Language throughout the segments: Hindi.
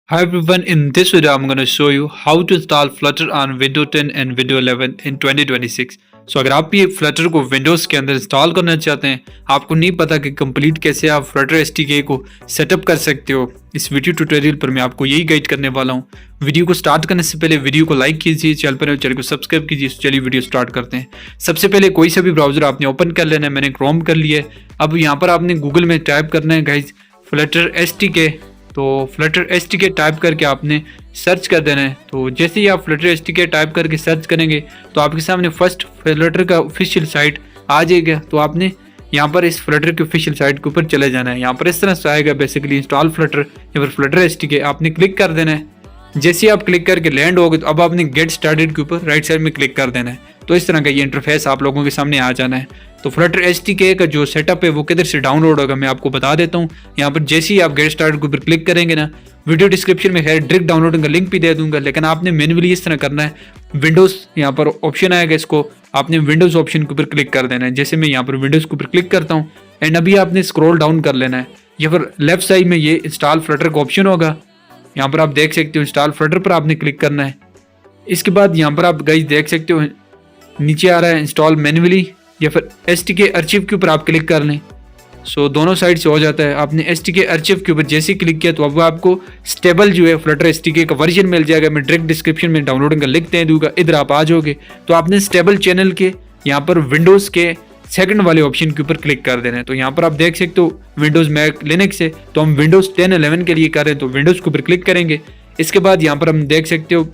Hi everyone, in this video I'm going to show you how to install Flutter on Windows 10 and Windows 11 in 2026. So अगर आप ये Flutter को Windows के अंदर इंस्टॉल करना चाहते हैं, आपको नहीं पता कि कंप्लीट कैसे आप Flutter SDK को सेटअप कर सकते हो, इस वीडियो ट्यूटोरियल पर मैं आपको यही गाइड करने वाला हूँ। वीडियो को स्टार्ट करने से पहले वीडियो को लाइक कीजिए, चैनल को सब्सक्राइब कीजिए। चलिए वीडियो स्टार्ट करते हैं। सबसे पहले कोई सा भी ब्राउजर आपने ओपन कर लेना है, मैंने क्रोम कर लिया है। अब यहाँ पर आपने गूगल में टाइप करना है गाइज Flutter SDK। तो Flutter SDK टाइप करके आपने सर्च कर देना है। तो जैसे ही आप Flutter SDK टाइप करके सर्च करेंगे तो आपके सामने फर्स्ट Flutter का ऑफिशियल साइट आ जाएगा। तो आपने यहाँ पर इस Flutter की ऑफिशियल साइट के ऊपर चले जाना है। यहाँ पर इस तरह से आएगा बेसिकली इंस्टॉल Flutter या फिर Flutter SDK, आपने क्लिक कर देना है। जैसे ही आप क्लिक करके लैंड होगे तो अब आपने गेट स्टार्टेड के ऊपर राइट साइड में क्लिक कर देना है। तो इस तरह का ये इंटरफेस आप लोगों के सामने आ जाना है। तो Flutter SDK का जो सेटअप है वो किधर से डाउनलोड होगा मैं आपको बता देता हूँ। यहाँ पर जैसे ही आप गेट स्टार्ट के ऊपर क्लिक करेंगे ना, वीडियो डिस्क्रिप्शन में है डायरेक्ट डाउनलोडिंग का लिंक भी दे दूंगा, लेकिन आपने मैन्युअली इस तरह करना है। विंडोज़ यहाँ पर ऑप्शन आएगा, इसको आपने विंडोज़ ऑप्शन के ऊपर क्लिक कर देना है। जैसे मैं यहाँ पर विंडोज़ के ऊपर क्लिक करता हूँ एंड अभी आपने स्क्रॉल डाउन कर लेना है, या फिर लेफ्ट साइड में ये इंस्टॉल Flutter का ऑप्शन होगा। यहाँ पर आप देख सकते हो इंस्टॉल Flutter पर आपने क्लिक करना है। इसके बाद यहाँ पर आप गाइस देख सकते हो नीचे आ रहा है इंस्टॉल मैन्युअली या फिर SDK आर्चिव के ऊपर आप क्लिक कर लें। सो दोनों साइड से हो जाता है। आपने SDK आर्चिव के ऊपर जैसे ही क्लिक किया तो अब आपको स्टेबल जो है Flutter SDK का वर्जन मिल जाएगा। मैं डायरेक्ट डिस्क्रिप्शन में डाउनलोडिंग का लिंक दे दूंगा, इधर आप आ जाओगे तो आपने स्टेबल चैनल के यहाँ पर विंडोज़ के सेकंड वाले ऑप्शन के ऊपर क्लिक कर देना है। तो यहाँ पर आप देख सकते हो विंडोज़ मैक लिनक्स है, तो हम विंडोज़ 10 11 के लिए कर रहे हैं तो विंडोज़ के ऊपर क्लिक करेंगे। इसके बाद यहाँ पर हम देख सकते हो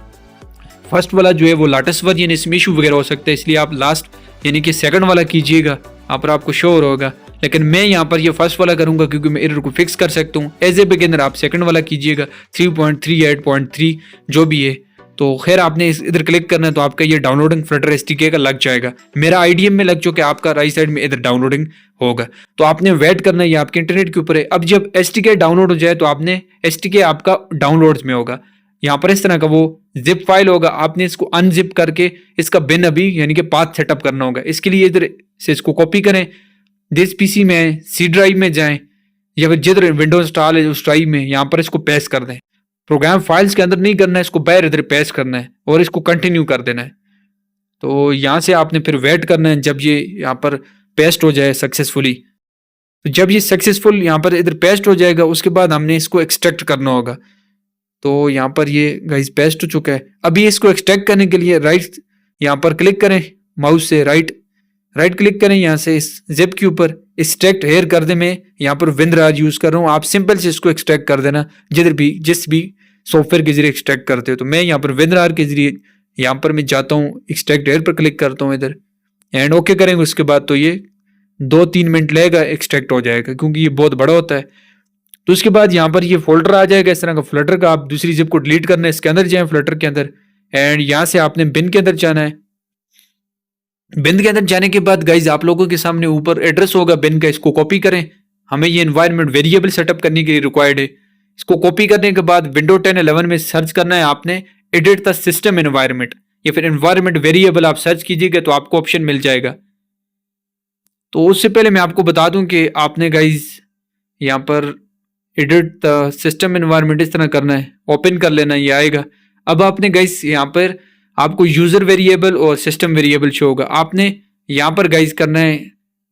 फर्स्ट वाला जो है वो लाटेस्ट वर्जन, इसमें इशू वगैरह हो सकता है, इसलिए आप लास्ट यानी कि सेकंड वाला कीजिएगा, यहाँ पर आपको शो होगा। लेकिन मैं यहाँ पर ये फर्स्ट वाला करूंगा क्योंकि मैं एरर को फिक्स कर सकता हूँ। एज ए बिगिनर आप सेकंड वाला कीजिएगा, 3.38.3 जो भी है। तो खैर आपने इधर क्लिक करना है तो आपका ये डाउनलोडिंग Flutter SDK का लग जाएगा। मेरा IDM में लग चुका है, आपका राइट साइड में इधर डाउनलोडिंग होगा। तो आपने वेट करना है, ये आपके इंटरनेट के ऊपर है। अब जब SDK डाउनलोड हो जाए तो आपने SDK आपका डाउनलोड्स में होगा। यहाँ पर इस तरह का वो जिप फाइल होगा, आपने इसको अनजिप करके इसका बिन अभी यानी कि पाथ सेटअप करना होगा। इसके लिए इधर से इसको कॉपी करें, दिस PC में C ड्राइव में जाएं या फिर जिधर विंडोज इंस्टॉल है उस ड्राइव में यहाँ पर इसको पेस्ट कर दें। प्रोग्राम फाइल्स के अंदर नहीं करना है, इसको बाहर इधर पेस्ट करना है और इसको कंटिन्यू कर देना है। तो यहाँ से आपने फिर वेट करना है जब ये यहाँ पर पेस्ट हो जाए सक्सेसफुली। तो जब ये सक्सेसफुल यहाँ पर इधर पेस्ट हो जाएगा उसके बाद हमने इसको एक्सट्रैक्ट करना होगा। तो यहाँ पर ये गाइस पेस्ट हो चुका है। अभी इसको एक्सट्रैक्ट करने के लिए राइट यहाँ पर क्लिक करें, माउस से राइट क्लिक करें, यहाँ से इस जिप के ऊपर एक्सट्रैक्ट हेयर कर दे। मैं यहाँ पर विंद्राज यूज कर रहा हूँ, आप सिंपल से इसको एक्सट्रैक्ट कर देना जिस भी सॉफ्टवेयर के जरिए एक्सट्रैक्ट करते हो। तो मैं यहाँ पर विंद्रार के जरिए यहाँ पर मैं जाता हूँ, एक्सट्रैक्ट हेयर पर क्लिक करता हूँ इधर एंड ओके करेंगे। उसके बाद तो ये 2-3 मिनट लगेगा, एक्सट्रैक्ट हो जाएगा क्योंकि ये बहुत बड़ा होता है। तो उसके बाद यहाँ पर ये फोल्डर आ जाएगा इस तरह का Flutter का। आप दूसरी जिप को डिलीट करना है, इसके अंदर जाए Flutter के अंदर एंड यहाँ से आपने बिन के अंदर जाना है। बिन के अंदर जाने के बाद गाइज आप लोगों के सामने ऊपर एड्रेस होगा बिन का, इसको कॉपी करें। हमें ये एनवायरनमेंट वेरिएबल सेटअप करने के लिए रिक्वायर्ड है। इसको कॉपी करने के बाद विंडो 10 11 में सर्च करना है आपने एडिट द सिस्टम एनवायरनमेंट या फिर एनवायरनमेंट वेरिएबल आप सर्च कीजिएगा तो आपको ऑप्शन मिल जाएगा। तो उससे पहले मैं आपको बता दूं कि आपने गाइज यहाँ पर एडिट द सिस्टम एनवायरनमेंट इस तरह करना है, ओपन कर लेना, ये आएगा। अब आपने गाइज यहाँ पर आपको यूजर वेरिएबल और सिस्टम वेरिएबल शो होगा। आपने यहाँ पर गाइज करना है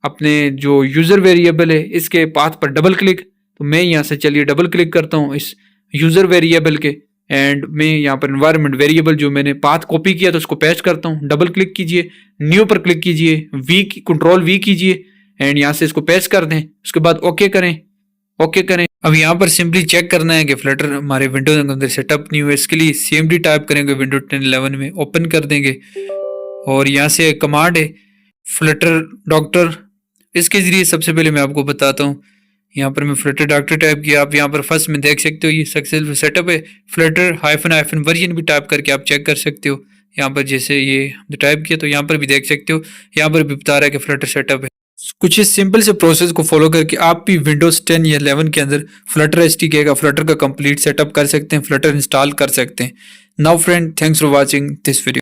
अपने जो यूजर वेरिएबल है इसके पाथ पर डबल क्लिक। तो मैं यहाँ से चलिए डबल क्लिक करता हूँ इस यूजर वेरिएबल के एंड मैं यहाँ पर एनवायरनमेंट वेरिएबल जो मैंने पाथ कॉपी किया तो उसको पेस्ट करता हूँ। डबल क्लिक कीजिए, न्यू पर क्लिक कीजिए, कंट्रोल V कीजिए एंड यहाँ से इसको पेस्ट कर दें। उसके बाद ओके करें। अब यहाँ पर सिंपली चेक करना है कि Flutter हमारे विंडोज के अंदर सेटअप नहीं हुआ। इसके लिए CMD टाइप करेंगे, विंडोज 10 11 में ओपन कर देंगे और यहाँ से कमांड है Flutter डॉक्टर। इसके जरिए सबसे पहले मैं आपको बताता हूँ, यहाँ पर मैं Flutter डॉक्टर टाइप किया। आप यहाँ पर फर्स्ट में देख सकते हो ये सक्सेसफुल सेटअप है। Flutter --- वर्जन भी टाइप करके आप चेक कर सकते हो। यहाँ पर जैसे ये टाइप किया तो यहाँ पर भी देख सकते हो, यहाँ पर भी बता रहा है कि Flutter सेटअप है। कुछ इस सिंपल से प्रोसेस को फॉलो करके आप भी विंडोज 10 या 11 के अंदर Flutter SDK का Flutter का कंप्लीट सेटअप कर सकते हैं, Flutter इंस्टॉल कर सकते हैं। Now friend, thanks for watching this video.